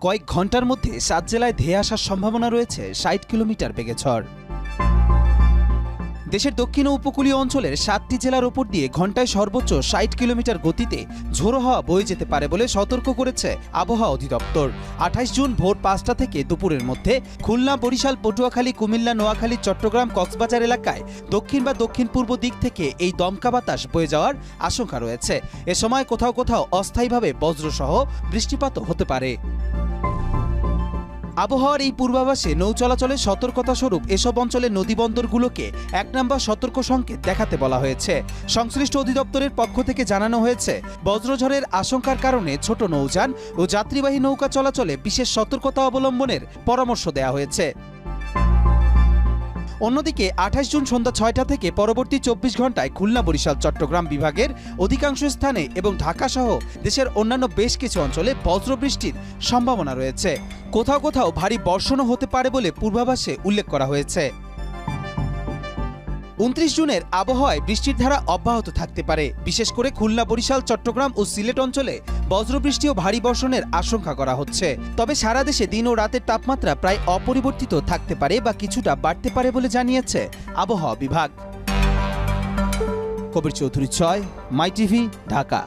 কয়েক ঘন্টার মধ্যে ৭ জেলায় ধেয়ে আসার সম্ভাবনা রয়েছে ৬০ কিলোমিটার বেগে ঝড়। দেশের দক্ষিণ ও উপকূলীয় অঞ্চলের ৭টি জেলার ওপর দিয়ে ঘন্টায় সর্বোচ্চ ৬০ কিলোমিটার গতিতে ঝোড়ো হাওয়া বয়ে যেতে পারে বলে সতর্ক করেছে আবহাওয়া অধিদপ্তর। ২৮ জুন ভোর ৫টা থেকে দুপুরের মধ্যে খুলনা, বরিশাল, পটুয়াখালী, কুমিল্লা, নোয়াখালী, চট্টগ্রাম, কক্সবাজার এলাকায় দক্ষিণ বা দক্ষিণ পূর্ব দিক থেকে এই দমকা বাতাস বয়ে যাওয়ার আশঙ্কা রয়েছে। এ সময় কোথাও কোথাও অস্থায়ীভাবে বজ্রসহ বৃষ্টিপাতও হতে পারে। আবহাওয়ার এই পূর্বাভাসে নৌ চলাচলের সতর্কতা স্বরূপ এসব অঞ্চলের নদীবন্দরগুলোকে ১ নম্বর সতর্ক সংকেত দেখাতে বলা হয়েছে। সংশ্লিষ্ট অধিদপ্তরের পক্ষ থেকে জানানো হয়েছে, বজ্রঝড়ের আশঙ্কার কারণে ছোট নৌযান ও যাত্রীবাহী নৌকা চলাচলে বিশেষ সতর্কতা অবলম্বনের পরামর্শ দেওয়া হয়েছে। অন্যদিকে ২৮ জুন সন্ধ্যা ৬টা থেকে পরবর্তী ২৪ ঘন্টায় খুলনা, বরিশাল, চট্টগ্রাম বিভাগের অধিকাংশ স্থানে এবং ঢাকা সহ দেশের অন্যান্য বেশ কিছু অঞ্চলে বজ্রবৃষ্টির সম্ভাবনা রয়েছে। কোথাও কোথাও ভারী বর্ষণও হতে পারে বলে পূর্বাভাসে উল্লেখ করা হয়েছে। ২৯ জুনের আবহাওয়ায় বৃষ্টির ধারা অব্যাহত থাকতে পারে। বিশেষ করে খুলনা, বরিশাল, চট্টগ্রাম ও সিলেট অঞ্চলে বজ্রবৃষ্টি ও ভারী বর্ষণের আশঙ্কা করা হচ্ছে। তবে সারা দেশে দিন ও রাতের তাপমাত্রা প্রায় অপরিবর্তিত থাকতে পারে বা কিছুটা বাড়তে পারে বলে জানিয়েছে আবহাওয়া বিভাগ। কবির চৌধুরী, মাই টিভি, ঢাকা।